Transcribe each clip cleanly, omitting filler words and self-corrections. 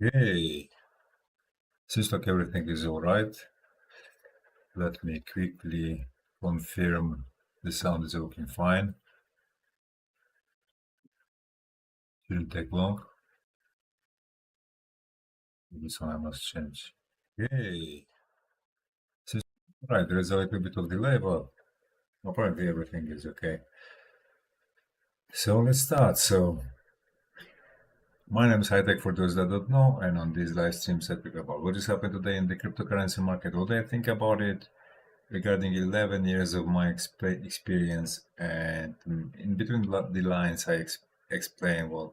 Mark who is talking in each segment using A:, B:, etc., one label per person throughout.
A: Okay, seems like everything is all right. Let me quickly confirm the sound is working fine. Shouldn't take long. This one I must change. Okay, seems all right. There is a little bit of delay, but apparently everything is okay. So let's start. So my name is Hightech for those that don't know, and on these live streams I talk about what is happening today in the cryptocurrency market, what I think about it, regarding 11 years of my experience, and in between the lines I explain what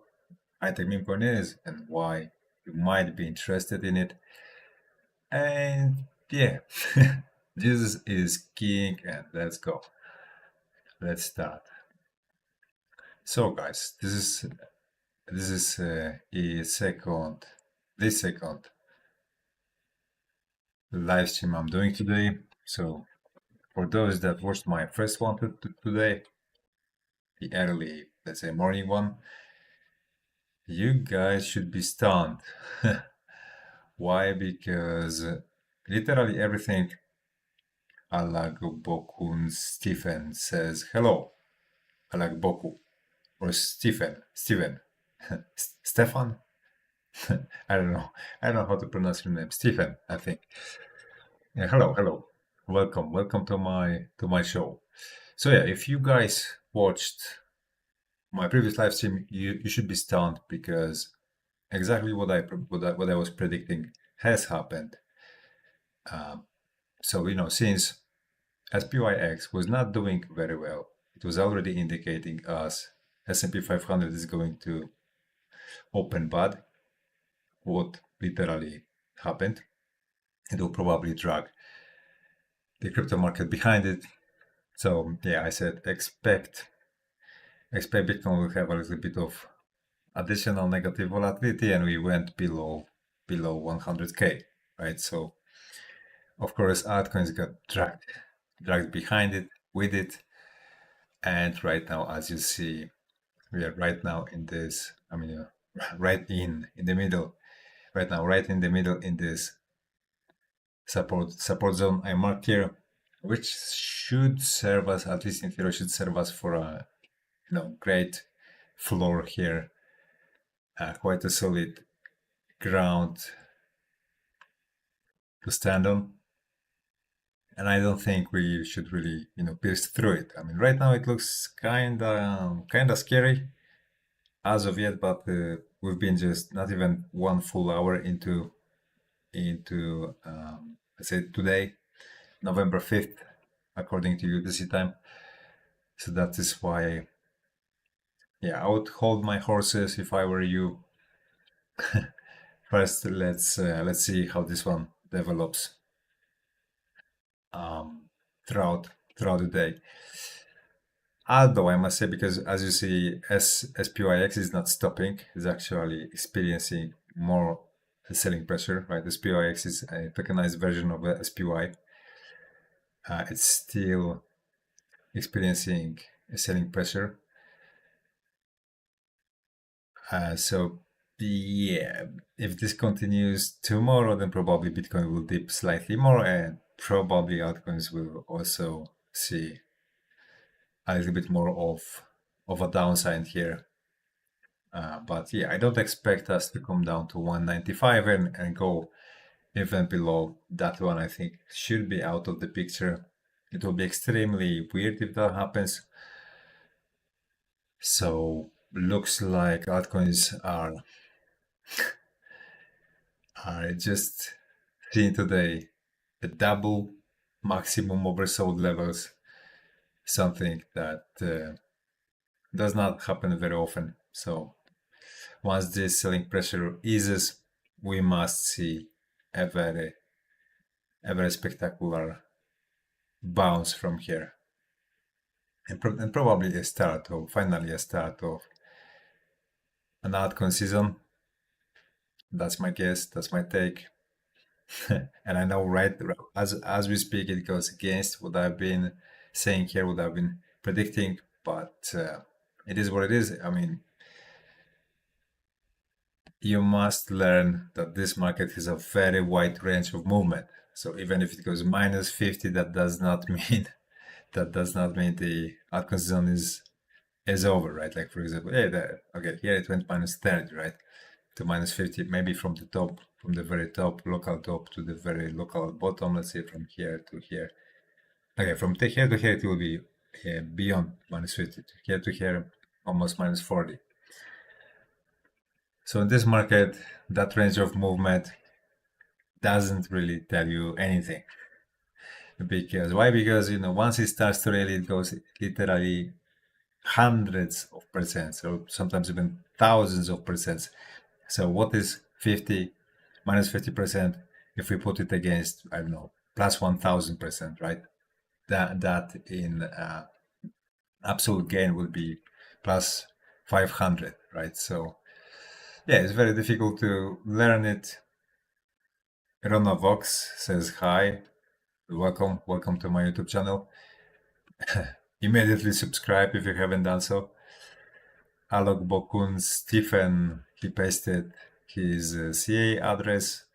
A: high-tech meme coin is and why you might be interested in it. And yeah, Jesus is king, and let's go. Let's start. So guys, this is a second, this second live stream I'm doing today. So for those that watched my first one today, the early, let's say morning one, you guys should be stunned. Why? Because literally everything Alagbokun Stephen says hello. Alagboku or Stephen. Stefan? I don't know. I don't know how to pronounce your name. Stephen, I think. Yeah, hello. Welcome to my show. So yeah, if you guys watched my previous live stream, you should be stunned because exactly what I was predicting has happened. Um, so since SPYX was not doing very well, it was already indicating us S&P 500 is going to open bad. What literally happened? It will probably drag the crypto market behind it. So yeah, I said expect Bitcoin will have a little bit of additional negative volatility, and we went below 100k, right? So of course altcoins got dragged behind it with it, and right now, as you see, we are right now in this. Right in the middle. Right now, right in the middle in this support zone I marked here, which should serve us, at least in theory, should serve us for a great floor here, quite a solid ground to stand on. And I don't think we should really, pierce through it. I mean, right now it looks kinda scary as of yet, but we've been just not even one full hour into let's say today, November 5th, according to UTC time. So that is why, yeah, I would hold my horses if I were you. First, let's see how this one develops um, throughout the day. Although I must say, because as you see, SPYX is not stopping; it's actually experiencing more selling pressure. Right, SPYX is a tokenized version of SPY. It's still experiencing a selling pressure. So yeah, if this continues tomorrow, then probably Bitcoin will dip slightly more, and probably altcoins will also see a little bit more of a downside here. But yeah, I don't expect us to come down to 195 and go even below that one. I think should be out of the picture. It will be extremely weird if that happens. So looks like altcoins are just seeing today the double maximum oversold levels, something that does not happen very often. So once this selling pressure eases, we must see a very spectacular bounce from here, and probably finally a start of an altcoin season. That's my guess. That's my take. And I know, right, as we speak, it goes against what I've been saying here, what I've been predicting, but it is what it is. I mean, you must learn that this market has a very wide range of movement. So even if it goes minus 50, that does not mean the altcoin zone is over, right? Like for example, okay, here it went minus 30, right? To minus 50, maybe from the top, from the very top, local top to the very local bottom. Let's say from here to here. Okay, from here to here, it will be beyond minus 50. To here, almost minus 40. So in this market, that range of movement doesn't really tell you anything. Because why? Because once it starts to rally, it goes literally hundreds of percent, or sometimes even thousands of percent. So what is 50 minus 50% if we put it against, I don't know, plus 1000%, right? That in absolute gain would be plus 500, right? So yeah, it's very difficult to learn it. Rona Vox says hi, welcome to my YouTube channel. Immediately subscribe if you haven't done so. Alok Bokun Stephen, he pasted his CA address.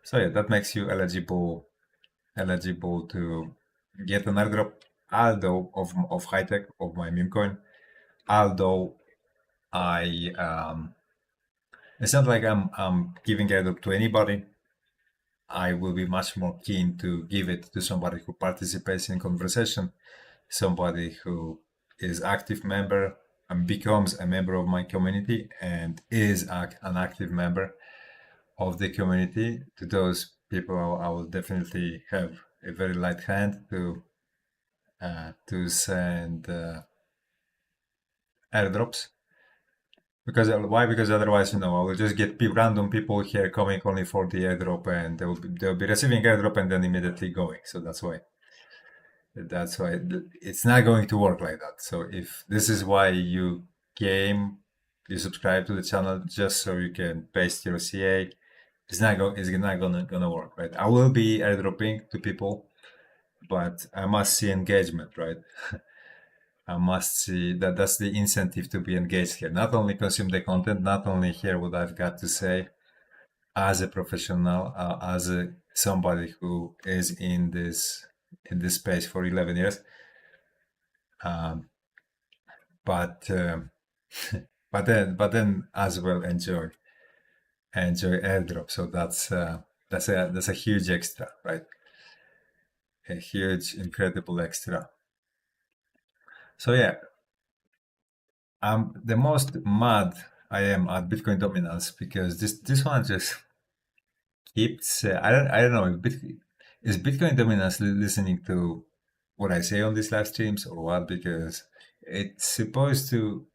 A: So yeah, that makes you eligible to get an airdrop, although of Hitech, of my meme coin. Although it's not like I'm giving airdrop to anybody. I will be much more keen to give it to somebody who participates in conversation, somebody who is active member and becomes a member of my community and is an active member of the community. To those people, I will definitely have a very light hand to send airdrops. Because why? Because otherwise, I will just get random people here coming only for the airdrop, and they'll be receiving airdrop and then immediately going. So that's why it's not going to work like that. So if this is why you subscribe to the channel just so you can paste your CA, it's not gonna work, right? I will be airdropping to people, but I must see engagement, right? I must see that's the incentive to be engaged here. Not only consume the content, not only hear what I've got to say as a professional, as somebody who is in this space for 11 years, but but then as well enjoy airdrop. So that's a huge extra, right? A huge, incredible extra. So yeah, the most mad I am at Bitcoin dominance because this one just keeps. I don't know if is Bitcoin dominance listening to what I say on these live streams or what? Because it's supposed to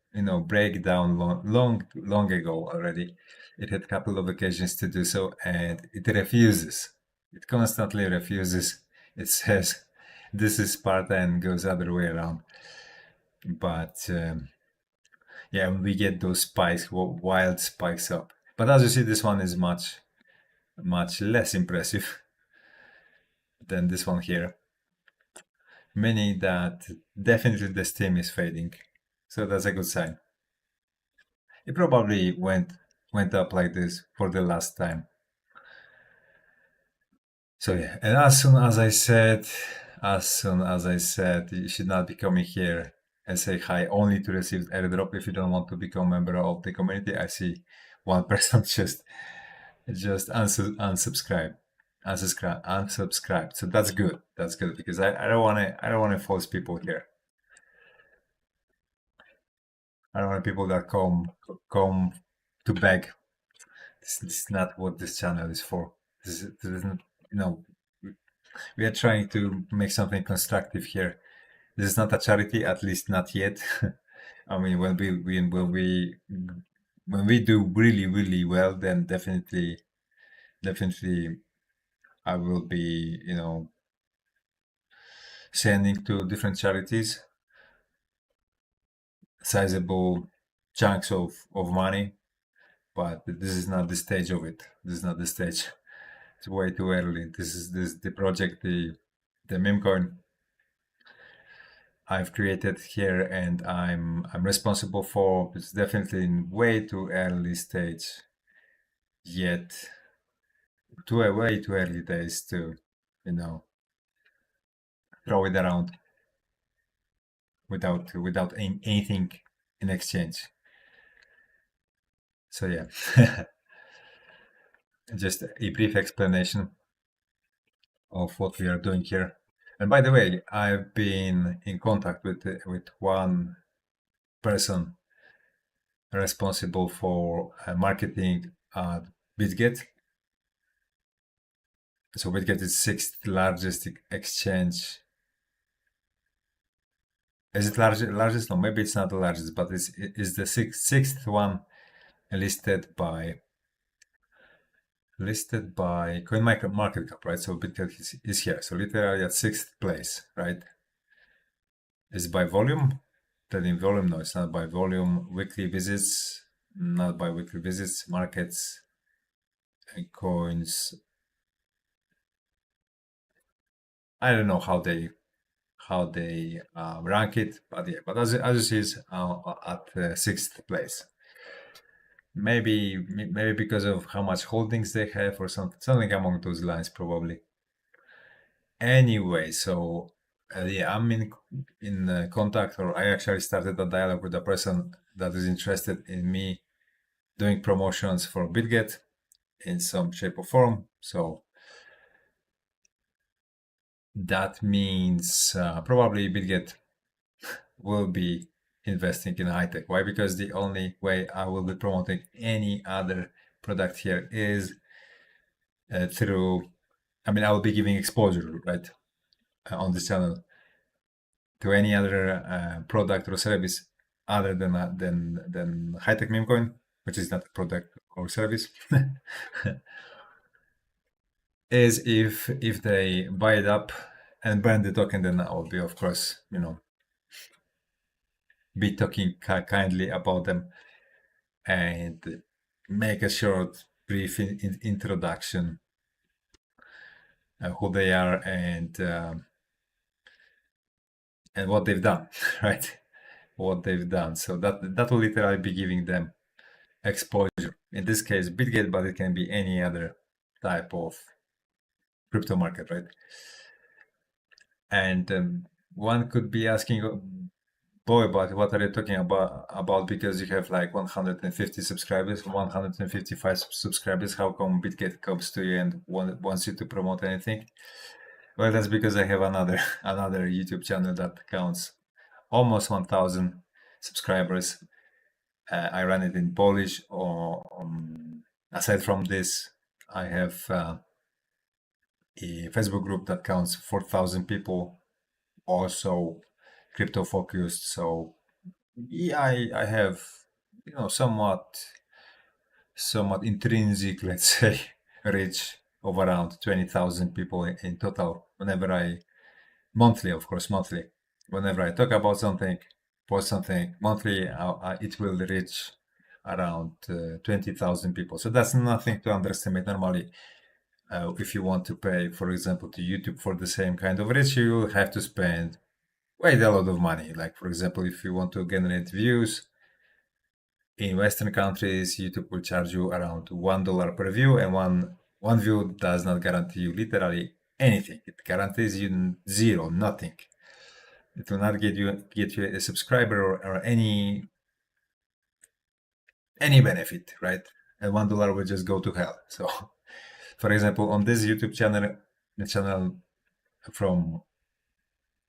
A: break down long ago already. It had a couple of occasions to do so, and it refuses. It constantly refuses. It says this is Sparta and goes other way around. But yeah, we get those spikes, wild spikes up. But as you see, this one is much less impressive than this one here. Meaning that definitely the steam is fading. So that's a good sign. It probably went up like this for the last time. So yeah, and as soon as I said, you should not be coming here and say hi only to receive airdrop if you don't want to become member of the community. I see one person just unsubscribe. So that's good. That's good because I don't want to force people here. I don't want people that come to beg. This is not what this channel is for. This isn't, we are trying to make something constructive here. This is not a charity, at least not yet. I mean, when we do really really well, then definitely I will be sending to different charities sizable chunks of money. But this is not the stage of it. This is not the stage. It's way too early. This is the project, the meme coin I've created here and I'm responsible for. It's definitely in way too early stage. yet way too early days to, throw it around without anything in exchange. So yeah, just a brief explanation of what we are doing here. And by the way, I've been in contact with one person responsible for marketing at BitGet. So BitGet is sixth largest exchange. Is it largest? No, maybe it's not the largest, but it's the sixth one listed by CoinMarketCap, right? So BitGet is here. So literally at sixth place, right? Is it by volume? That in volume? No, it's not by volume. Weekly visits, not by weekly visits. Markets and coins. I don't know how they rank it, but yeah. But as you see, it's at sixth place. Maybe because of how much holdings they have, or something among those lines, probably. Anyway, so yeah, I'm in contact, or I actually started a dialogue with a person that is interested in me doing promotions for BitGet in some shape or form. So that means probably BitGet will be investing in high tech. Why? Because the only way I will be promoting any other product here is through, I mean, I will be giving exposure, right, on this channel to any other product or service other than high tech meme coin, which is not a product or service. Is if they buy it up and burn the token, then I will be, of course, be talking kindly about them and make a short, brief introduction who they are and what they've done, right? What they've done. So that will literally be giving them exposure. In this case, BitGet, but it can be any other type of crypto market, right? And one could be asking, boy, but what are you talking about? Because you have like 150 subscribers, 155 subscribers. How come BitGet comes to you and wants you to promote anything? Well, that's because I have another another YouTube channel that counts almost 1,000 subscribers. I run it in Polish. Or aside from this, I have a Facebook group that counts 4,000 people, also crypto focused. So yeah, I have somewhat intrinsic, let's say, reach of around 20,000 people in total. Whenever I monthly, of course, monthly. Whenever I talk about something, post something monthly, it will reach around 20,000 people. So that's nothing to underestimate. Normally, if you want to pay, for example, to YouTube for the same kind of reach, you will have to spend quite a lot of money. Like, for example, if you want to generate views in Western countries, YouTube will charge you around $1 per view, and one view does not guarantee you literally anything. It guarantees you zero, nothing. It will not get you a subscriber or any benefit, right? And $1 will just go to hell. So, for example, on this YouTube channel, the channel, from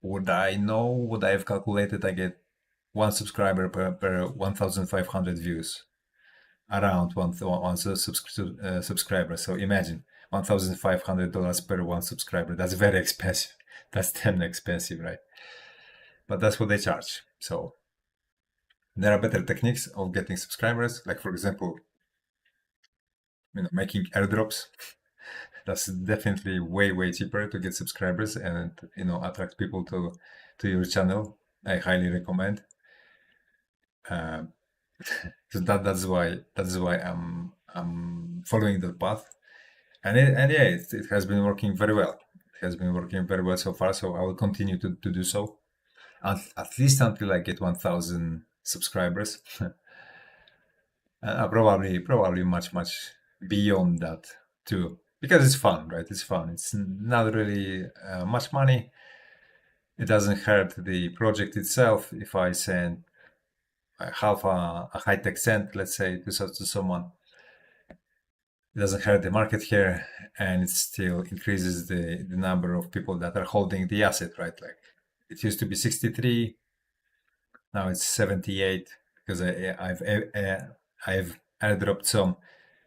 A: what I know, what I have calculated, I get one subscriber per 1,500 views, around one subscriber. So imagine $1,500 per one subscriber. That's very expensive. That's damn expensive, right? But that's what they charge. So there are better techniques of getting subscribers, like, for example, making airdrops. That's definitely way cheaper to get subscribers and attract people to your channel. I highly recommend. So that's why I'm following that path, and yeah, it has been working very well. It has been working very well so far. So I will continue to do so, at least until I get 1,000 subscribers. Probably much beyond that too, because it's fun, right? It's fun. It's not really much money. It doesn't hurt the project itself if I send half a high-tech cent, let's say, to someone. It doesn't hurt the market here, and it still increases the number of people that are holding the asset, right? Like it used to be 63, now it's 78 because I've airdropped some.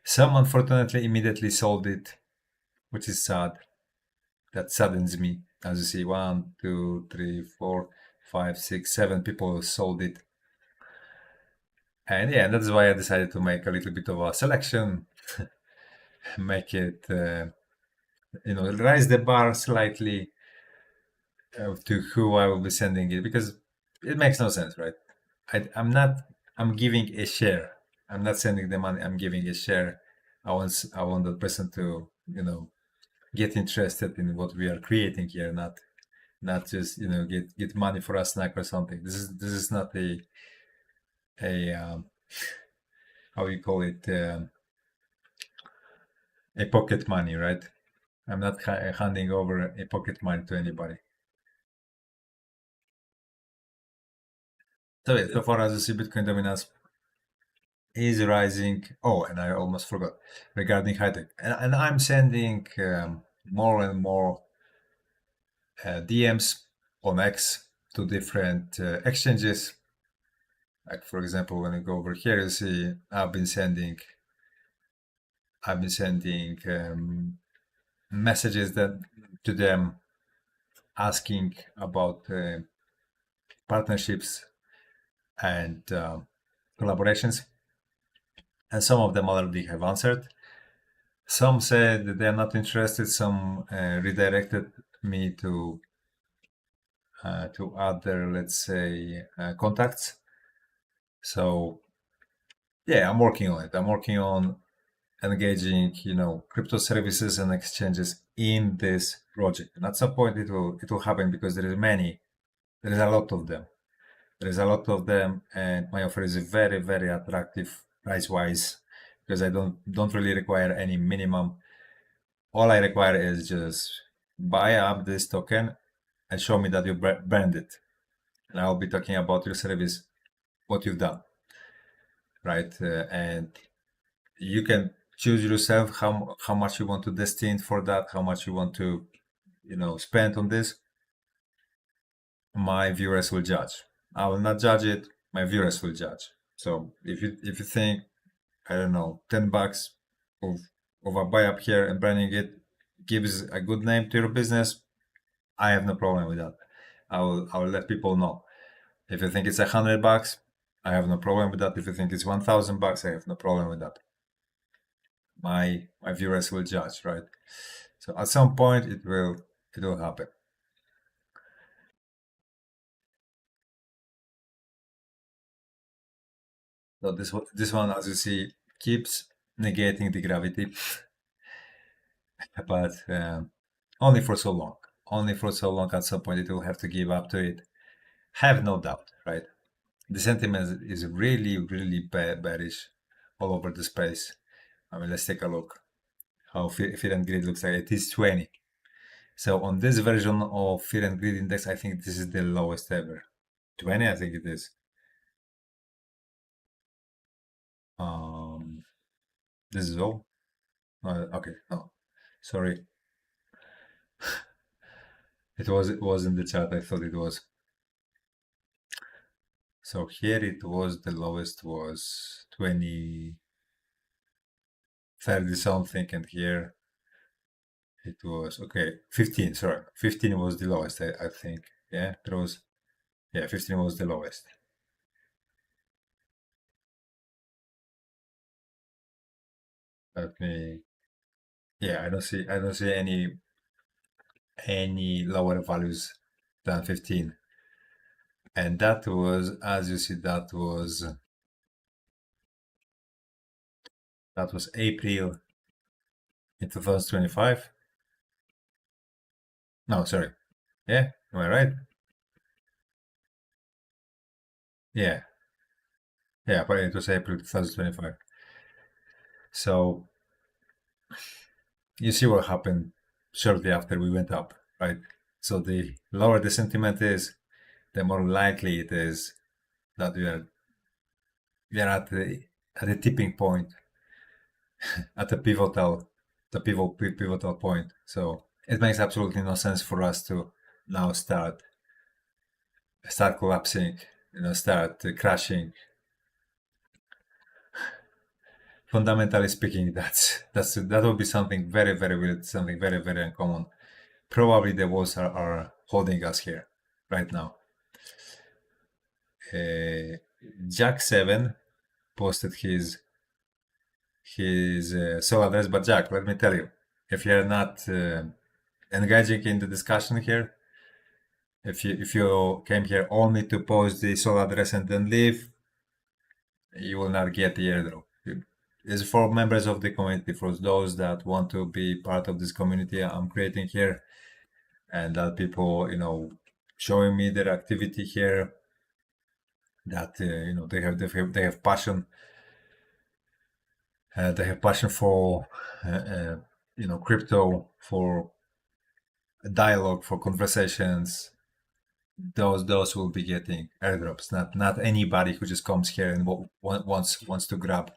A: Some unfortunately immediately sold it, which is sad. That saddens me. As you see, 1, 2, 3, 4, 5, 6, 7 people sold it. And yeah, that's why I decided to make a little bit of a selection, make it, raise the bar slightly to who I will be sending it, because it makes no sense, right? I'm giving a share. I'm not sending the money. I'm giving a share. I want the person to, get interested in what we are creating here, not just, get money for a snack or something. This is not a how you call it, a pocket money, right? I'm not handing over a pocket money to anybody. So yeah, so far as you see, Bitcoin dominance is rising. Oh, and I almost forgot regarding high tech, and I'm sending more and more DMs on X to different exchanges. Like for example, when I go over here, you see I've been sending messages to them asking about partnerships and collaborations, and some of them already have answered. Some said that they're not interested. Some redirected me to other, let's say, contacts. So yeah, I'm working on it. I'm working on engaging, crypto services and exchanges in this project. And at some point, it will happen because there is a lot of them. There is a lot of them, and my offer is very, very attractive price wise, because I don't really require any minimum. All I require is just buy up this token and show me that you brand it, and I'll be talking about your service, what you've done, right? And you can choose yourself how much you want to destine for that, how much you want to, spend on this. My viewers will judge. I will not judge it. My viewers will judge. So if you think, I don't know, $10 of a buy up here and branding it gives a good name to your business, I have no problem with that. I will let people know. If you think it's $100, I have no problem with that. If you think it's $1,000, I have no problem with that. My viewers will judge, right? So at some point it will happen. So this one, as you see, keeps negating the gravity, but only for so long. Only for so long. At some point, it will have to give up to it. Have no doubt, right? The sentiment is really, really bearish all over the space. I mean, let's take a look how Fear and Greed looks like. It is 20. So on this version of Fear and Greed Index, I think this is the lowest ever. 20, I think it is. Um, this is all. Okay, no, sorry. It was in the chat. I thought it was. So here it was, the lowest was 20, 30 something, and here it was, okay, 15. Sorry, 15 was the lowest. I think. Yeah, there was. Yeah, 15 was the lowest. Let me. Yeah, I don't see any lower values than 15. And that was, as you see, that was April in 2025. No, sorry. Yeah, am I right? Yeah, yeah, but it was April 2025. So you see what happened shortly after we went up, right? So the lower the sentiment is, the more likely it is that we are at the tipping point, at the pivotal point. So it makes absolutely no sense for us to now start collapsing, start crashing. Fundamentally speaking, that would be something very, very weird, something very, very uncommon. Probably the walls are holding us here right now. Jack7 posted his sole address, but Jack, let me tell you, if you're not engaging in the discussion here, if you came here only to post the sole address and then leave, you will not get the airdrop. It's for members of the community, for those that want to be part of this community I'm creating here, and that people, showing me their activity here, that they have passion. They have passion for crypto, for dialogue, for conversations. Those will be getting airdrops. Not anybody who just comes here and wants to grab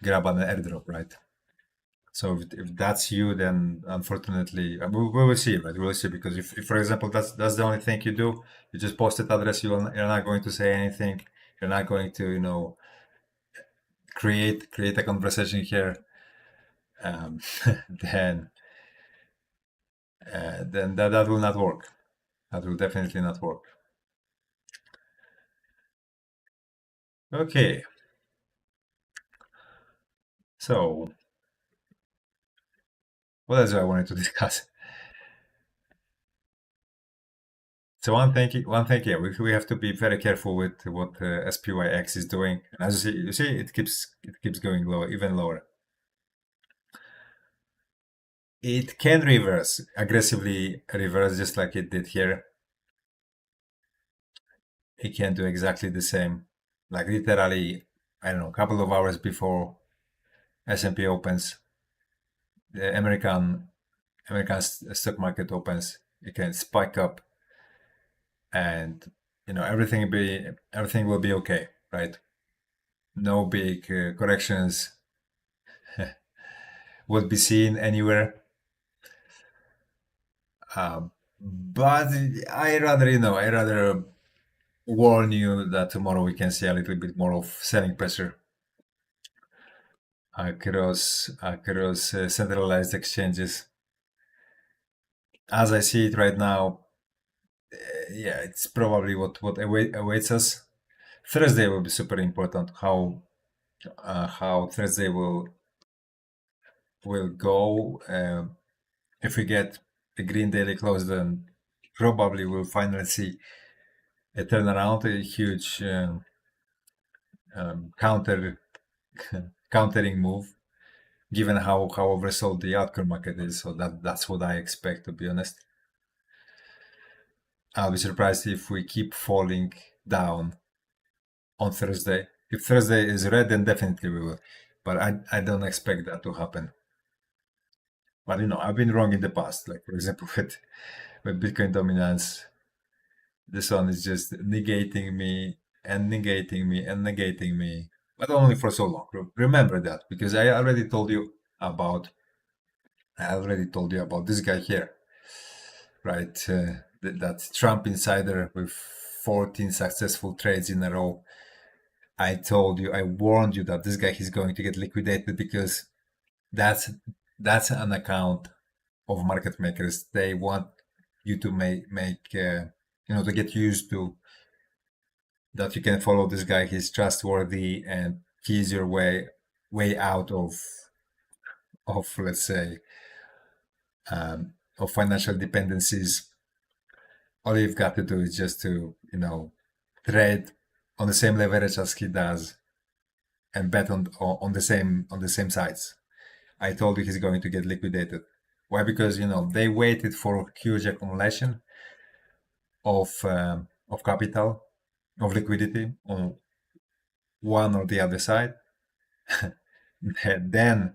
A: an airdrop, right? So if that's you, then unfortunately, we will see, right? We will see, because if for example, that's the only thing you do, you just posted address, you're not going to say anything, you're not going to, create a conversation here, um, then that will not work. That will definitely not work. Okay. So what else do I wanted to discuss? So one thing, yeah, we have to be very careful with what SPYX is doing. And as you see, it keeps going lower, even lower. It can aggressively reverse, just like it did here. It can do exactly the same, like literally, I don't know, a couple of hours before S&P opens, the American stock market opens, it can spike up, and everything will be okay, right? No big corrections will be seen anywhere. But I rather warn you that tomorrow we can see a little bit more of selling pressure across centralized exchanges. As I see it right now, yeah, it's probably what awaits us. Thursday will be super important. How Thursday will go. If we get a green daily close, then probably we'll finally see a turnaround, a huge countering move, given how oversold the altcoin market is. So that's what I expect, to be honest. I'll be surprised if we keep falling down on Thursday. If Thursday is red, then definitely we will. But I don't expect that to happen. But I've been wrong in the past. Like for example, with Bitcoin dominance, this one is just negating me and negating me and negating me, but only for so long. Remember that, because I already told you about this guy here, right? That Trump insider with 14 successful trades in a row. I warned you that this guy is going to get liquidated, because that's an account of market makers. They want you to make to get used to that you can follow this guy. He's trustworthy, and he's your way out of let's say of financial dependencies. All you've got to do is just to trade on the same leverage as he does, and bet on the same sides. I told you he's going to get liquidated. Why? Because they waited for huge accumulation of capital, of liquidity on one or the other side. then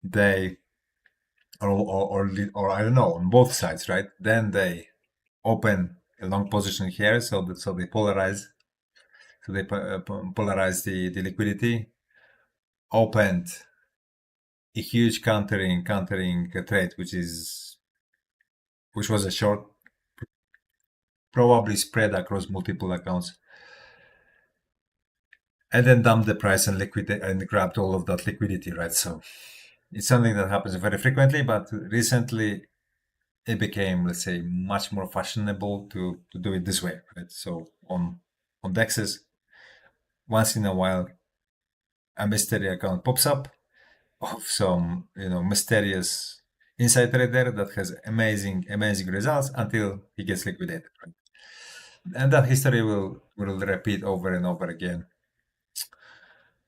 A: they or I don't know, on both sides, right? Then they open a long position here, so they polarize, polarize the liquidity, opened a huge countering trade, which was a short, probably spread across multiple accounts, and then dumped the price and liquidate and grabbed all of that liquidity, right? So it's something that happens very frequently, but recently it became, let's say, much more fashionable to do it this way, right? So on dexes, once in a while, a mystery account pops up of some, mysterious inside trader that has amazing results until he gets liquidated, right? And that history will repeat over and over again.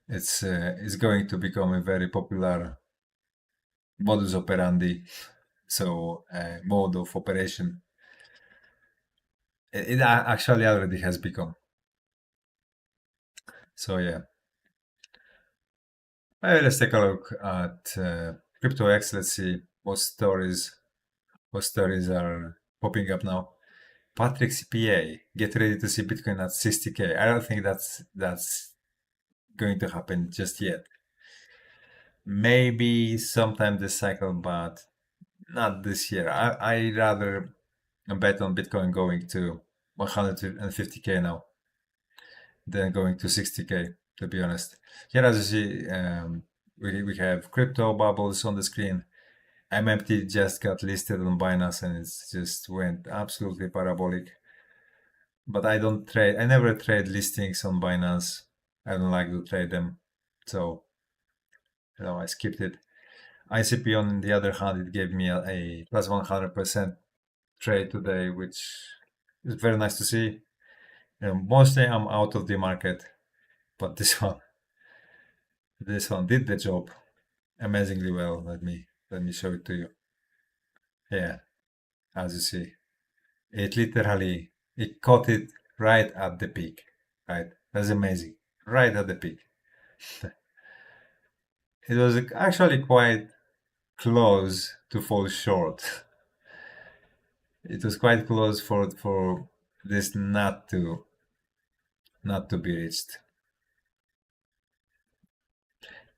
A: It's going to become a very popular modus operandi, so mode of operation. It actually already has become. So yeah. Let's take a look at CryptoX. Let's see what stories are popping up now. Patrick CPA, get ready to see Bitcoin at 60K. I don't think that's going to happen just yet. Maybe sometime this cycle, but not this year. I rather bet on Bitcoin going to 150K now than going to 60K, to be honest. Here, as you see, we have crypto bubbles on the screen. MMT just got listed on Binance and it just went absolutely parabolic. But I never trade listings on Binance. I don't like to trade them. So, I skipped it. ICP, on the other hand, it gave me a plus 100% trade today, which is very nice to see. Mostly I'm out of the market, but this one did the job amazingly well. Let me show it to you. Yeah, as you see, it caught it right at the peak. Right, that's amazing. Right at the peak. It was actually quite close to fall short. It was quite close for this not to be reached.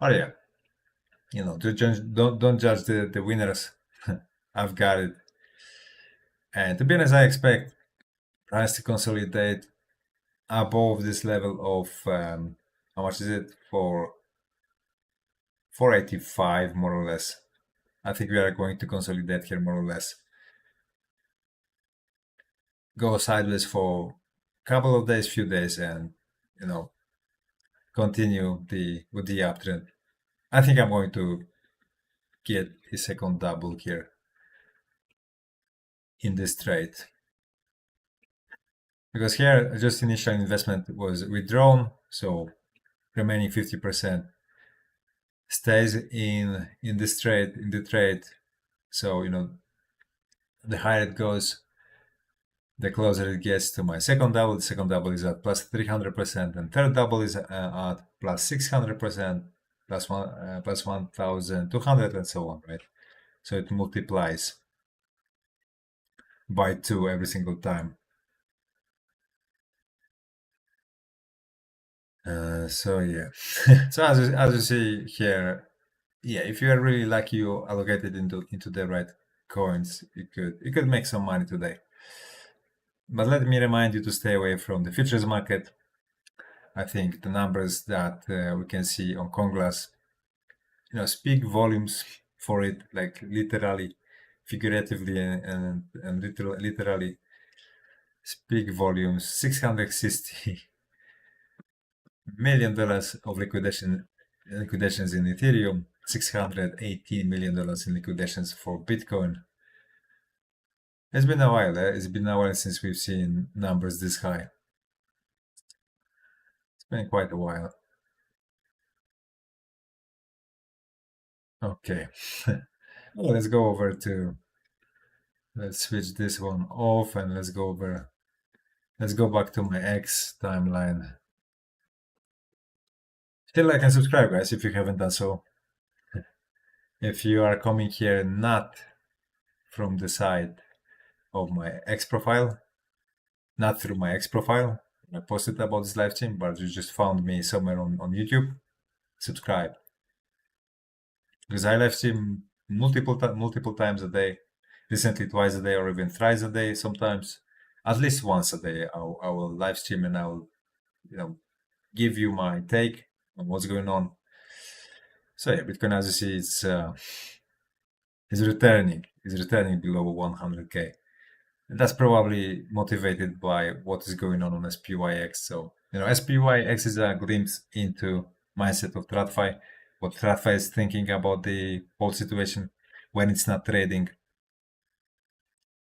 A: Oh yeah, don't judge the winners. I've got it. And to be honest, I expect price to consolidate above this level of how much is it, for 485 more or less. I think we are going to consolidate here more or less. Go sideways for a couple of days, few days, and continue with the uptrend. I think I'm going to get a second double here in this trade, because here just initial investment was withdrawn, so remaining 50% stays in the trade. So the higher it goes, the closer it gets to my second double. The second double is at plus 300%, and third double is at plus 600%, plus 1,200, and so on, right? So it multiplies by 2 every single time. So yeah. So as you see here, yeah, if you are really lucky, you allocate it into the right coins, you could make some money today. But let me remind you to stay away from the futures market. I think the numbers that we can see on Conglass, speak volumes for it, like literally, figuratively, and literally speak volumes. $660 million of liquidations in Ethereum, $618 million in liquidations for Bitcoin. It's been a while. It's been a while since we've seen numbers this high. It's been quite a while. Okay. Well, let's switch this one off and let's go back to my X timeline. Still like and subscribe, guys, if you haven't done so. If you are coming here not from the side of my X profile, not through my X profile, I posted about this live stream, but you just found me somewhere on YouTube, subscribe. Because I live stream multiple times a day, recently twice a day or even thrice a day sometimes, at least once a day. I will live stream and I will, give you my take on what's going on. So yeah, Bitcoin, as you see, is returning below 100k. And that's probably motivated by what is going on SPYX. So SPYX is a glimpse into mindset of TradFi, what TradFi is thinking about the whole situation when it's not trading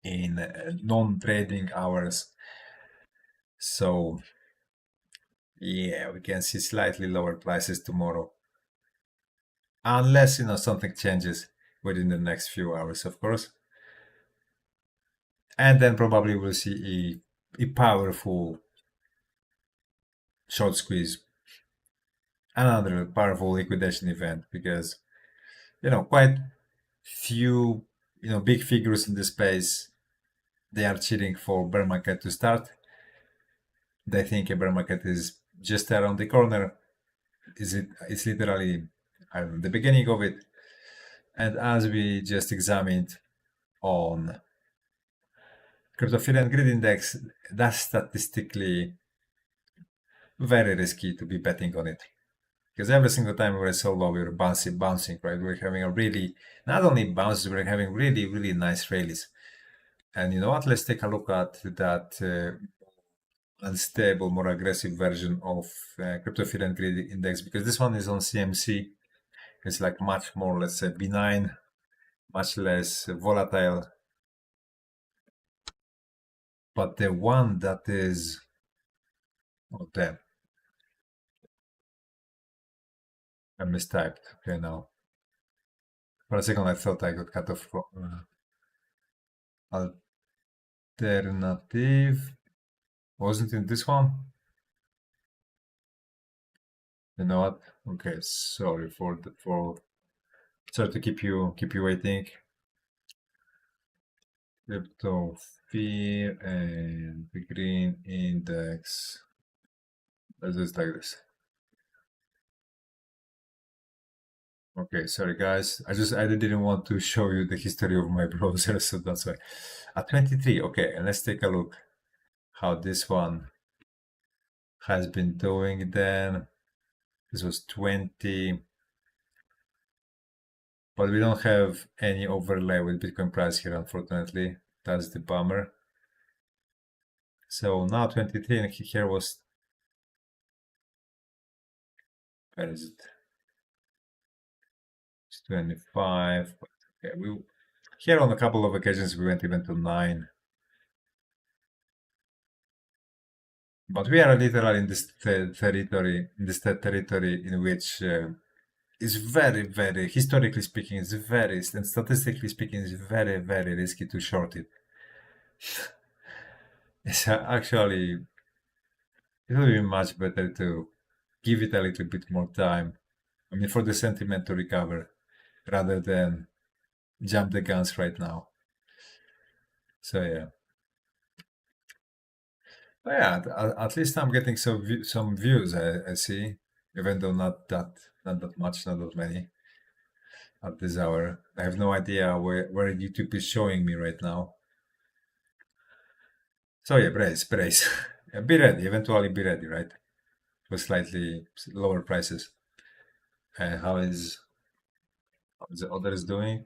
A: in non-trading hours. So yeah, we can see slightly lower prices tomorrow, unless something changes within the next few hours, of course. And then probably we'll see a powerful short squeeze, another powerful liquidation event, because quite few big figures in the space, they are cheering for bear market to start. They think a bear market is just around the corner. It's literally, I don't know, the beginning of it. And as we just examined on crypto fear and greed index, that's statistically very risky to be betting on it, because every single time we're so low, we're bouncing, right? We're having a really, not only bounces, we're having really nice rallies. And you know what? Let's take a look at that unstable, more aggressive version of crypto fear and greed index, because this one is on CMC. It's like much more, let's say, benign, much less volatile. But the one that is, oh damn, I mistyped. Okay, now for a second I thought I got cut off from alternative. Wasn't in this one? You know what? Okay, sorry sorry to keep you waiting. Crypto fear and the green index. Let's just like this. Okay, sorry guys. I didn't want to show you the history of my browser, so that's why. At 23, okay, and let's take a look how this one has been doing then. This was 20, but we don't have any overlay with Bitcoin price here, unfortunately. That's the bummer. So now 23, and here was, where is it? It's 25. Okay, here on a couple of occasions we went even to 9. But we are literally in this territory in which is very, historically speaking, and statistically speaking, it's very risky to short it. It's actually, it would be much better to give it a little bit more time. I mean, for the sentiment to recover, rather than jump the guns right now. So yeah. But yeah, at least I'm getting some views. I see, even though not that much, not that many at this hour. I have no idea where YouTube is showing me right now. So yeah, brace. Yeah, be ready. Eventually, be ready, right? For slightly lower prices. And how is the others doing?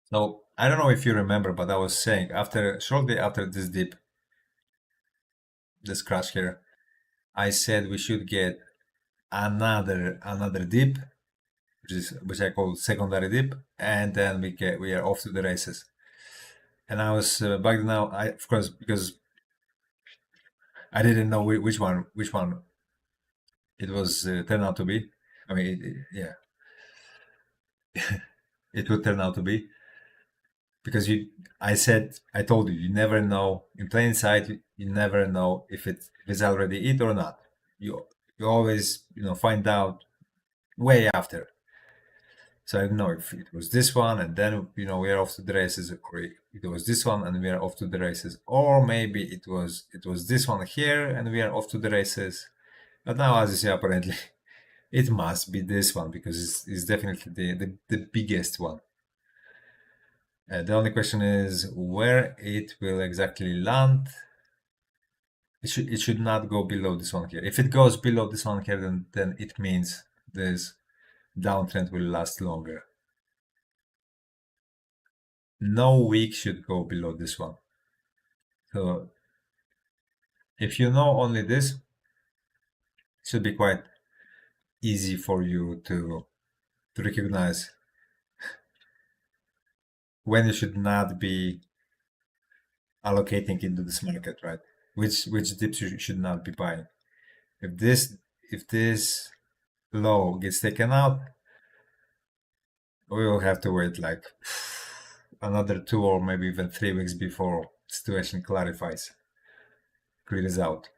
A: So I don't know if you remember, but I was saying shortly after this dip, this crash here, I said we should get another dip, which I call secondary dip, and then we are off to the races. And I was back now, I of course, because I didn't know which one it was turn out to be. I mean, yeah, it would turn out to be, because I told you, you never know in plain sight. You never know if it's already it or not. you you always find out way after. So I don't know if it was this one and then we're off to the races, or it was this one and we are off to the races, or maybe it was this one here and we are off to the races. But now, as you say, apparently it must be this one because it's definitely the biggest one. The only question is where it will exactly land. It should not go below this one here. If it goes below this one here, then it means this downtrend will last longer. No week should go below this one. So if you know only this, it should be quite easy for you to recognize when you should not be allocating into this market, right? Which dips you should not be buying. If this low gets taken out, we will have to wait like another 2 or maybe even 3 weeks before situation clears out.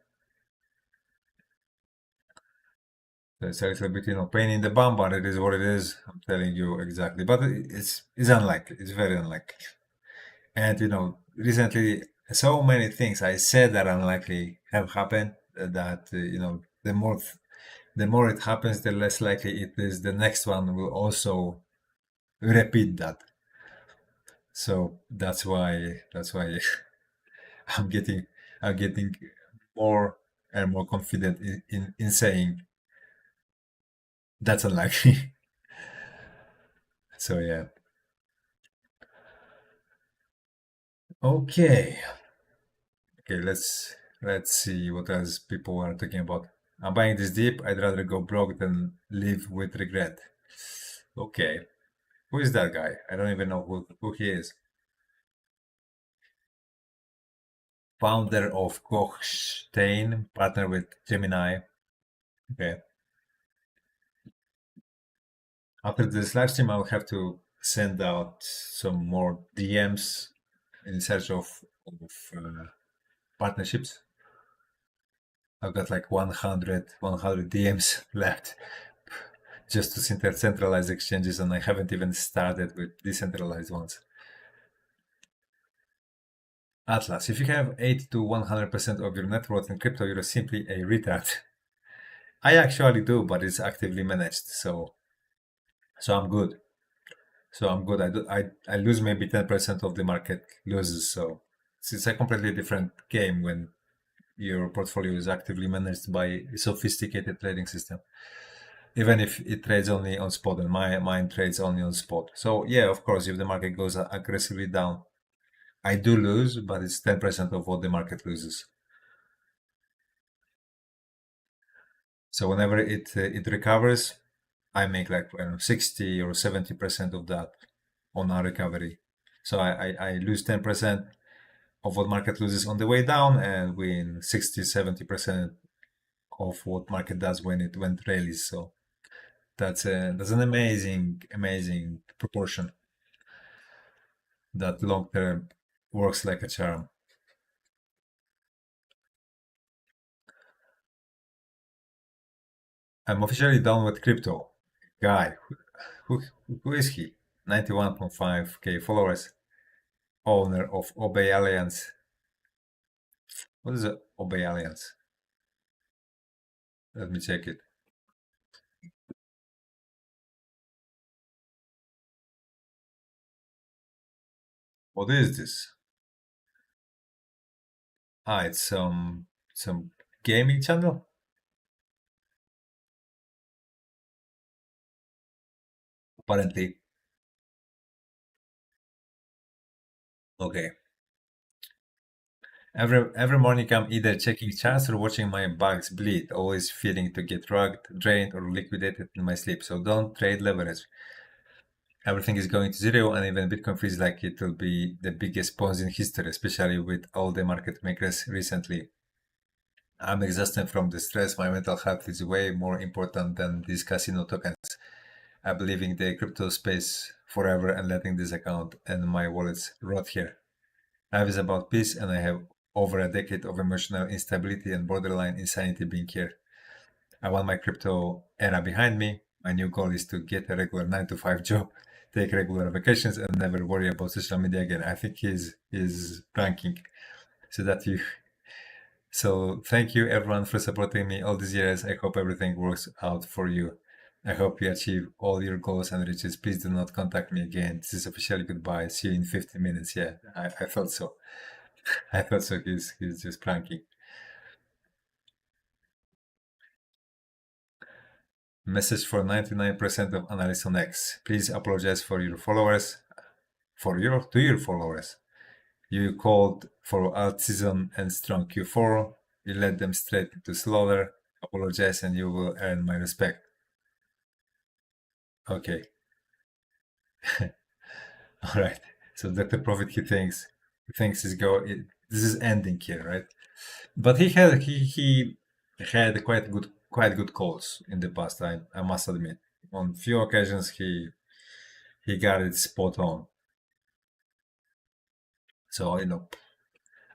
A: So it's a little bit, pain in the bum, but it is what it is. I'm telling you exactly. But it's unlikely. It's very unlikely. And recently, so many things I said that unlikely have happened. That the more it happens, the less likely it is the next one will also repeat that. So that's why I'm getting I'm getting more and more confident in saying that's unlikely. So yeah. Okay. Okay, let's see what else people are talking about. I'm buying this deep. I'd rather go broke than live with regret. Okay. Who is that guy? I don't even know who he is. Founder of Kochstein, partner with Gemini. Okay. After this live stream, I'll have to send out some more DMs in search of partnerships. I've got like 100 DMs left just to centralize exchanges, and I haven't even started with decentralized ones. Atlas, if you have 80 to 100% of your net worth in crypto, you're simply a retard. I actually do, but it's actively managed, so I'm good. So I'm good. I lose maybe 10% of the market loses. So it's a completely different game when your portfolio is actively managed by a sophisticated trading system. Even if it trades only on spot, and mine trades only on spot. So yeah, of course, if the market goes aggressively down, I do lose, but it's 10% of what the market loses. So whenever it recovers, I make like 60 or 70% of that on our recovery. So I lose 10% of what market loses on the way down and win 60-70% of what market does when it rallies. So that's an amazing proportion that long term works like a charm. I'm officially done with crypto. Guy, who, who is he? 91.5k followers, owner of Obey Alliance. What is the Obey Alliance? Let me check it. What is this? Ah, it's some gaming channel. Apparently, okay. Every morning I'm either checking charts or watching my bugs bleed, always fearing to get rugged, drained, or liquidated in my sleep. So don't trade leverage. Everything is going to zero, and even Bitcoin feels like it will be the biggest pause in history, especially with all the market makers recently. I'm exhausted from the stress. My mental health is way more important than these casino tokens. I believe in the crypto space forever and letting this account and my wallets rot here. Life is about peace, and I have over a decade of emotional instability and borderline insanity being here. I want my crypto era behind me. My new goal is to get a regular 9 to 5 job, take regular vacations, and never worry about social media again. I think he's pranking. So that you. So thank you everyone for supporting me all these years. I hope everything works out for you. I hope you achieve all your goals and riches. Please do not contact me again. This is officially goodbye. See you in 15 minutes. Yeah, I thought so. I thought so. He's just pranking. Message for 99% of analysts on X. Please apologize for your followers. To your followers. You called for alt season and strong Q4. You led them straight into slaughter. Apologize and you will earn my respect. Okay. All right. So Dr. Profit, he thinks this is ending here, right? But he had quite good calls in the past. I must admit, on few occasions he got it spot on. So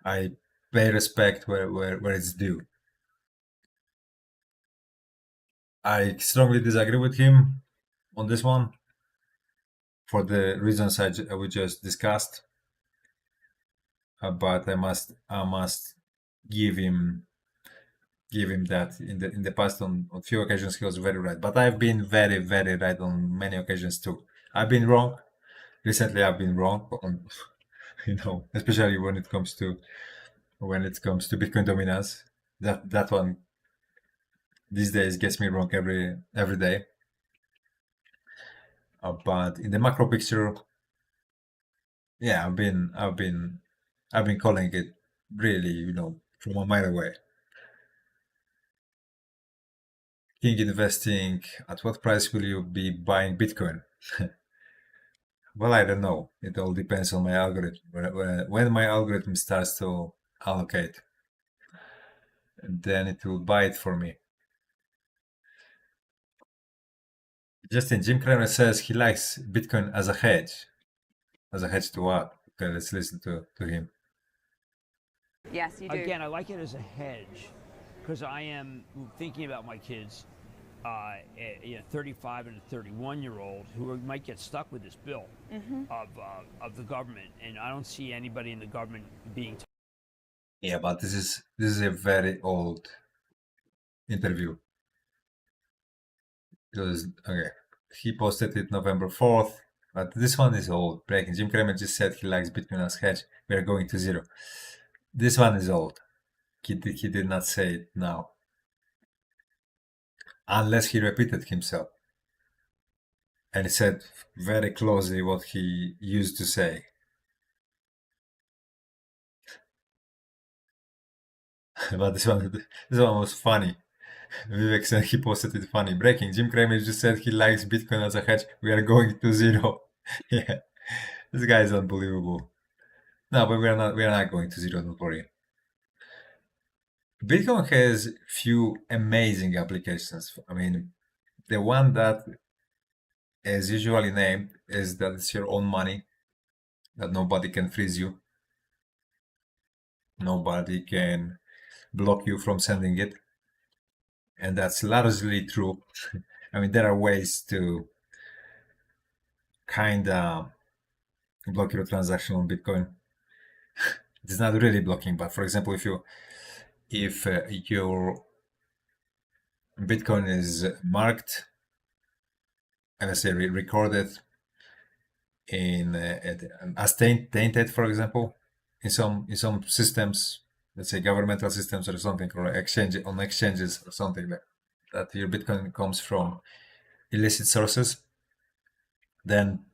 A: I pay respect where it's due. I strongly disagree with him on this one for the reasons we just discussed. But I must give him that in the past on few occasions he was very right. But I've been very right on many occasions too. I've been wrong. Recently I've been wrong on especially when it comes to Bitcoin dominance. That one these days gets me wrong every day. But in the macro picture, yeah, I've been calling it really, from a mile away. King investing, at what price will you be buying Bitcoin? Well, I don't know. It all depends on my algorithm. When my algorithm starts to allocate, then it will buy it for me. Justin, Jim Cramer says he likes Bitcoin as a hedge. As a hedge to what? Okay, let's listen to him.
B: Yes, you do.
C: Again, I like it as a hedge because I am thinking about my kids, 35 and a 31-year-old, who might get stuck with this bill of the government, and I don't see anybody in the government being.
A: Yeah, but this is a very old interview. Because okay, he posted it November 4th, but this one is old. Breaking. Jim Cramer just said he likes Bitcoin as hedge. We are going to zero. This one is old. He did not say it now. Unless he repeated himself. And he said very closely what he used to say. But this one was funny. Vivek said he posted it funny. Breaking. Jim Cramer just said he likes Bitcoin as a hedge. We are going to zero. Yeah. This guy is unbelievable. No, but we are not going to zero, don't worry. Bitcoin has few amazing applications. I mean, the one that is usually named is that it's your own money, that nobody can freeze you. Nobody can block you from sending it. And that's largely true. I mean, there are ways to kind of block your transaction on Bitcoin. It's not really blocking, but for example, if your Bitcoin is marked and let's say recorded in as tainted, for example, in some systems, let's say governmental systems or something, or exchanges or something that your Bitcoin comes from illicit sources, then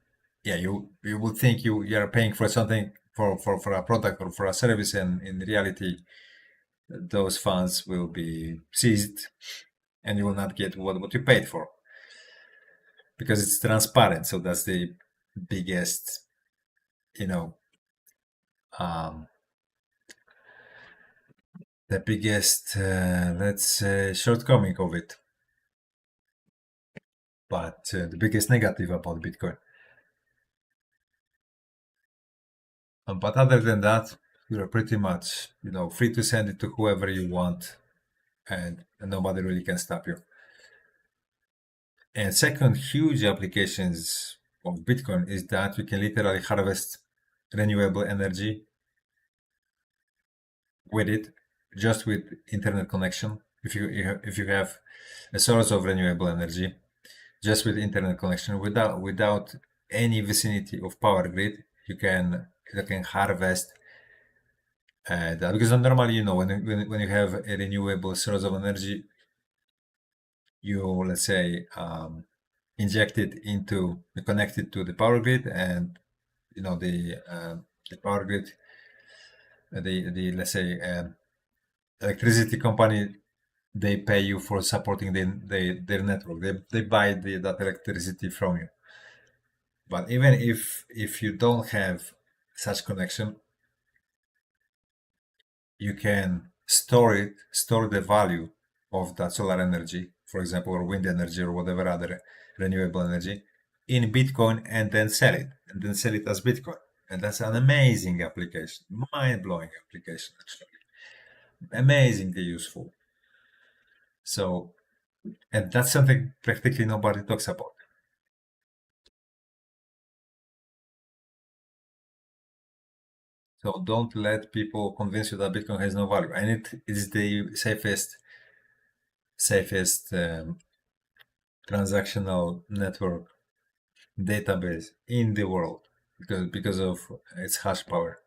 A: yeah, you would think you are paying for something for a product or for a service, and in reality, those funds will be seized, and you will not get what you paid for because it's transparent. So that's the biggest, let's say, shortcoming of it. But the biggest negative about Bitcoin. But other than that, you're pretty much, free to send it to whoever you want and nobody really can stop you. And second huge applications of Bitcoin is that you can literally harvest renewable energy with it, just with internet connection. If you have a source of renewable energy, just with internet connection, without any vicinity of power grid, you can harvest that. Because normally, you know, when you have a renewable source of energy, you, let's say, inject it into, connect it to the power grid, and you know the power grid, the let's say electricity company, they pay you for supporting their network. They buy that electricity from you. But even if you don't have such connection, you can store the value of that solar energy, for example, or wind energy or whatever other renewable energy, in Bitcoin, and then sell it, as Bitcoin. And that's an amazing application, mind-blowing application, actually, amazingly useful. So, and that's something practically nobody talks about. So don't let people convince you that Bitcoin has no value, and it is the safest transactional network database in the world because of its hash power.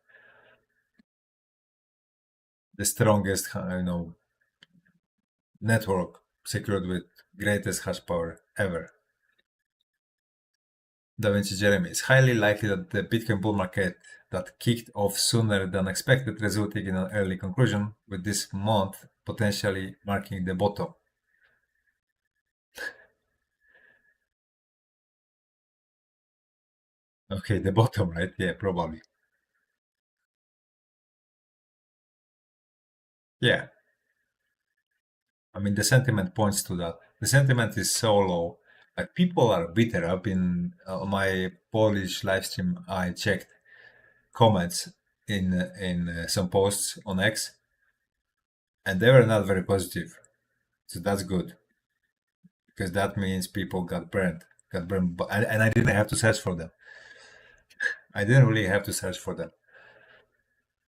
A: The strongest, network secured with greatest hash power ever. Da Vinci Jeremy, it's highly likely that the Bitcoin bull market that kicked off sooner than expected, resulting in an early conclusion, with this month potentially marking the bottom. Okay, the bottom, right? Yeah, probably. Yeah. I mean, the sentiment points to that. The sentiment is so low. Like, people are bitter. I've been on my Polish live stream. I checked comments in some posts on X, and they were not very positive. So that's good, because that means people got burned, and I didn't have to search for them. I didn't really have to search for them.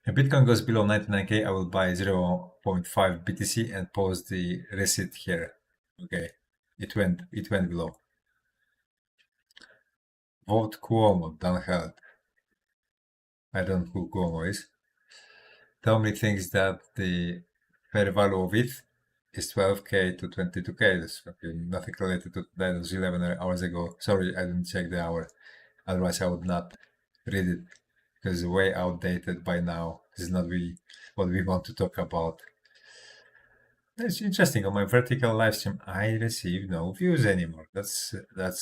A: If Bitcoin goes below 99k, I will buy 0.5 BTC and post the receipt here. Okay, it went below. Vote Cuomo, Dan Held. I don't know who Cuomo is. Tommy thinks that the fair value of it is 12k to 22k. That's okay, nothing related to that. It was 11 hours ago. Sorry, I didn't check the hour. Otherwise, I would not read it, because it's way outdated by now. This is not really what we want to talk about. It's interesting. On my vertical live stream, I receive no views anymore. That's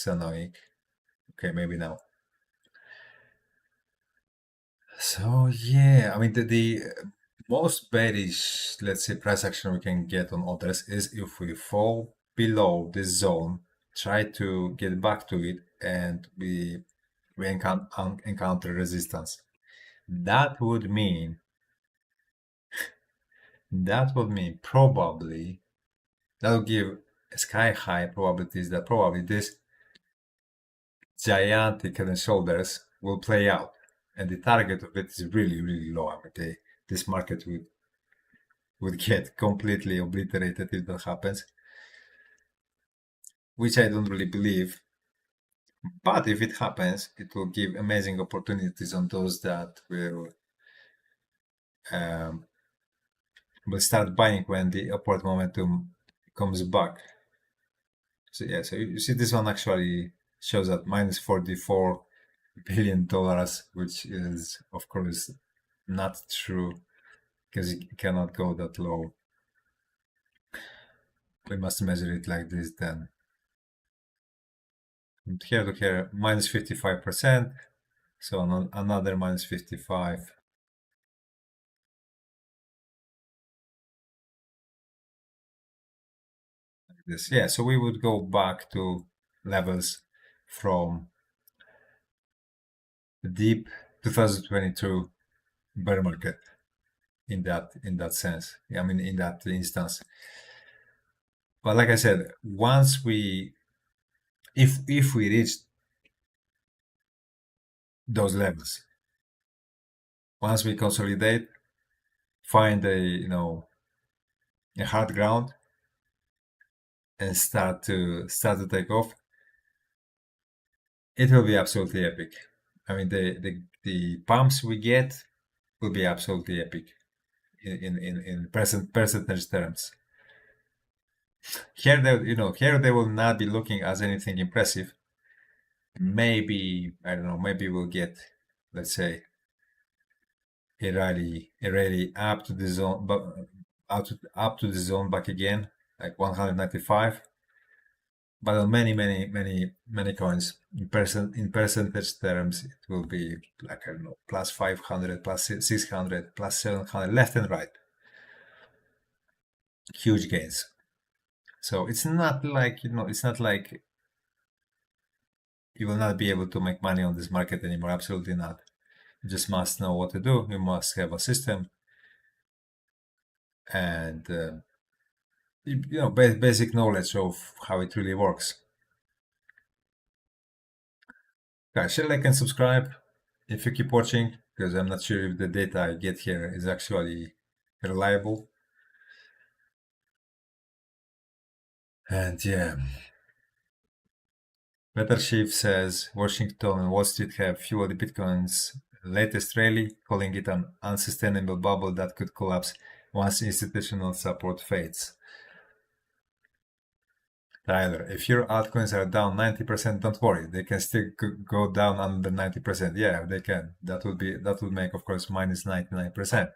A: annoying. Okay, maybe now. So yeah, I mean the most bearish, let's say, price action we can get on others is if we fall below this zone, try to get back to it, and we encounter resistance. That would mean probably that will give sky high probabilities that probably this gigantic head and shoulders will play out, and the target of it is really, really low. I mean, this market would get completely obliterated if that happens, which I don't really believe. But if it happens, it will give amazing opportunities on those that will start buying when the upward momentum comes back. So yeah, so you see this one actually shows that minus $44 billion, which is of course not true, because it cannot go that low. We must measure it like this then. And here to here, minus 55%. So another minus 55. Like this. Yeah, so we would go back to levels from the deep 2022 bear market in that sense. I mean, in that instance. But like I said, once we, if we reach those levels, once we consolidate, find a hard ground, and start to take off, it will be absolutely epic. I mean, the pumps we get will be absolutely epic in percentage terms. Here they will not be looking as anything impressive. Maybe, I don't know, maybe we'll get, let's say, a rally up to the zone, but up to the zone back again, like 195. But on many coins, in percentage terms, it will be like, I don't know, plus 500, plus 600, plus 700, left and right. Huge gains. So it's not like, it's not like you will not be able to make money on this market anymore. Absolutely not. You just must know what to do. You must have a system and basic knowledge of how it really works. Guys, share, like, and subscribe if you keep watching, because I'm not sure if the data I get here is actually reliable. And yeah, Better Chief says Washington and Wall Street have fueled Bitcoin's latest rally, calling it an unsustainable bubble that could collapse once institutional support fades. Tyler, if your altcoins are down 90%, don't worry. They can still go down under 90%. Yeah, they can. That would make, of course, minus 99%.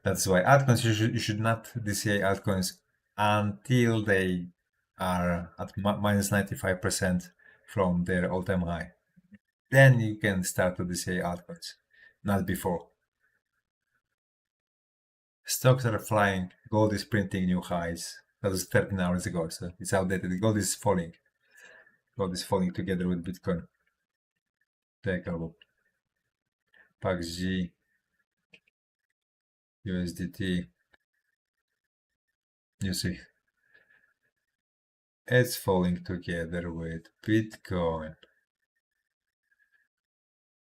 A: That's why altcoins, you should not DCA altcoins until they are at minus 95% from their all-time high. Then you can start to DCA altcoins, not before. Stocks are flying. Gold is printing new highs. That was 13 hours ago, so it's outdated. Gold is falling. Gold is falling together with Bitcoin. Take a look. PAXG, USDT. You see, it's falling together with Bitcoin.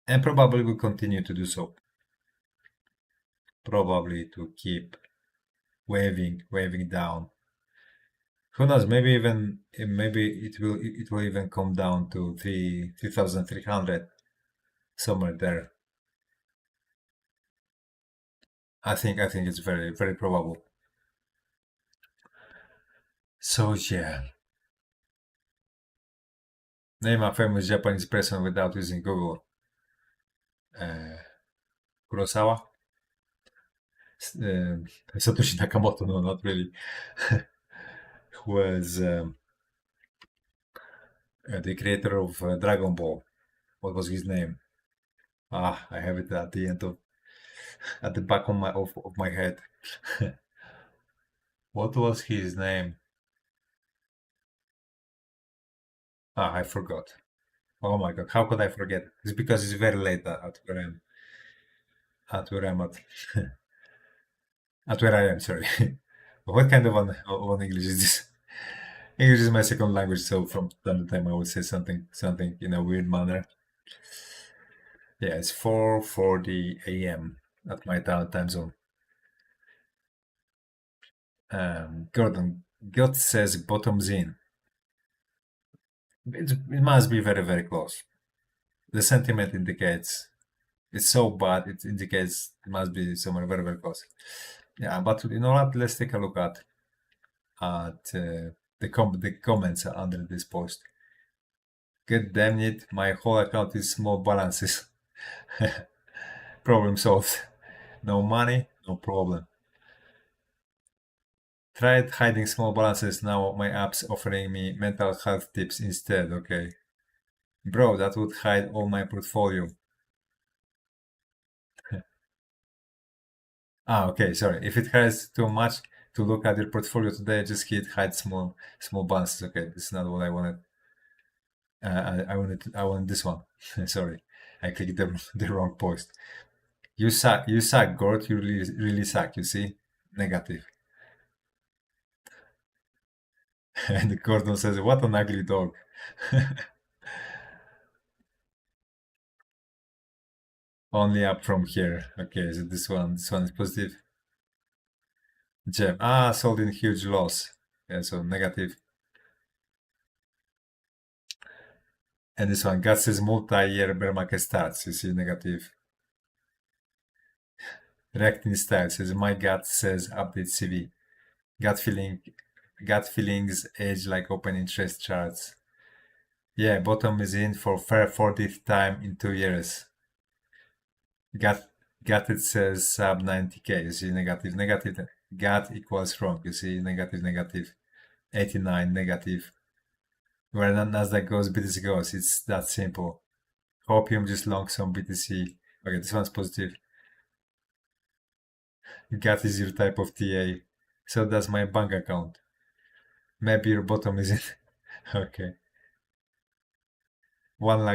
A: And probably will continue to do so. Probably to keep waving down. Who knows? Maybe it will even come down to 3,300, somewhere there. I think it's very, very probable. So yeah, name a famous Japanese person without using Google. Kurosawa, Satoshi Nakamoto. No, not really. Who was the creator of Dragon Ball? What was his name? I have it at the end at the back of my head. What was his name? I forgot. Oh my god, how could I forget? It's because it's very late at where I'm at at where I am. Sorry. What kind of an English is this? English is my second language, so from time to time I would say something in a weird manner. Yeah, it's 4:40 a.m. at my time zone. Gordon God says bottoms in. It must be very, very close. The sentiment indicates it's so bad. It indicates it must be somewhere very, very close. Yeah, but you know what? Let's take a look at the comments under this post. God damn it! My whole account is small balances. Problem solved. No money, no problem. Tried hiding small balances. Now my app's offering me mental health tips instead. Okay. Bro, that would hide all my portfolio. Okay, sorry. If it has too much to look at your portfolio today, just hit hide small balances. Okay, this is not what I wanted. I wanted this one. Sorry, I clicked the wrong post. You suck, Gord. You really suck. You see, negative. And Gordon says, "What an ugly dog." Only up from here. Okay, so this one is positive. Gem. Sold in huge loss. Yeah, so negative. And this one, gut says multi-year bear market starts. You see negative. Rectin style says my gut says update CV. Gut feelings age like open interest charts. Yeah, bottom is in for 40th time in 2 years. Gut it says sub 90k. You see negative. Gut equals wrong. You see negative. 89 negative. Where Nasdaq goes, BTC goes. It's that simple. Hopium just long some BTC. Okay, this one's positive. Gut is your type of TA. So that's my bank account. Maybe your bottom is in. Okay. One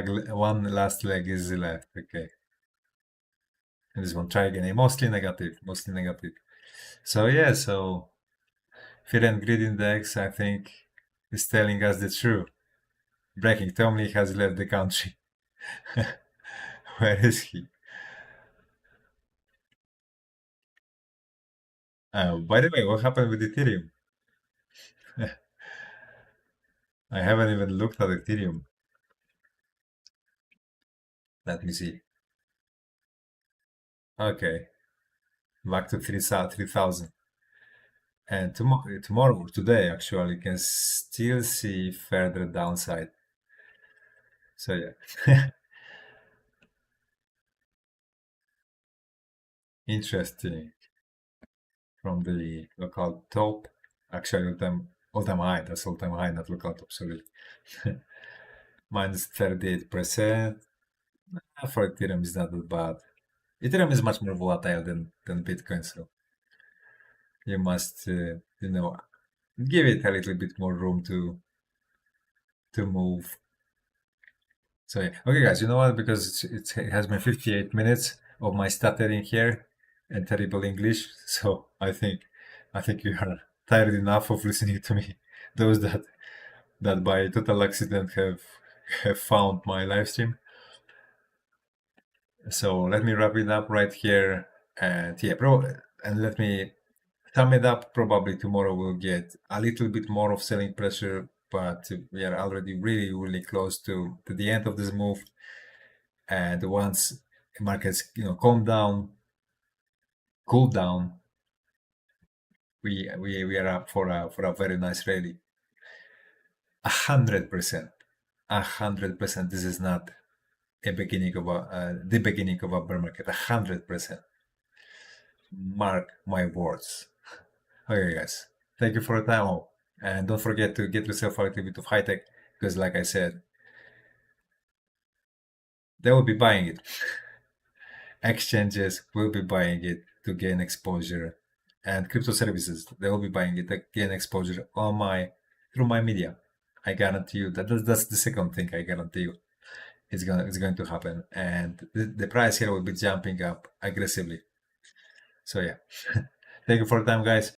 A: last leg is left. Okay. And this one, try again. Mostly negative. So yeah, so Fear and Greed Index, I think, is telling us the truth. Breaking. Tom Lee has left the country. Where is he? By the way, what happened with Ethereum? I haven't even looked at Ethereum. Let me see. Okay. Back to 3,000. And tomorrow, today, actually, you can still see further downside. So yeah. Interesting. From the local top, actually all-time high. That's all-time high, not local top. Sorry. Minus 38%. For Ethereum is not that bad. Ethereum is much more volatile than Bitcoin, so you must, give it a little bit more room to move. So yeah. Okay, guys, you know what? Because it has been 58 minutes of my stuttering here and terrible English, so I think you are tired enough of listening to me. Those that by total accident have found my live stream. So let me wrap it up right here, and yeah, and let me sum it up. Probably tomorrow we'll get a little bit more of selling pressure, but we are already really close to the end of this move. And once markets cool down, we are up for a very nice rally. 100%. This is not the beginning of a bear market. 100%. Mark my words. Okay, guys. Thank you for your time, and don't forget to get yourself a little bit of high tech, because, like I said, they will be buying it. Exchanges will be buying it to gain exposure, and crypto services, they will be buying it to gain exposure through my media. I guarantee you that's the second thing I guarantee you. It's going to happen, and the price here will be jumping up aggressively. So yeah. Thank you for your time, guys.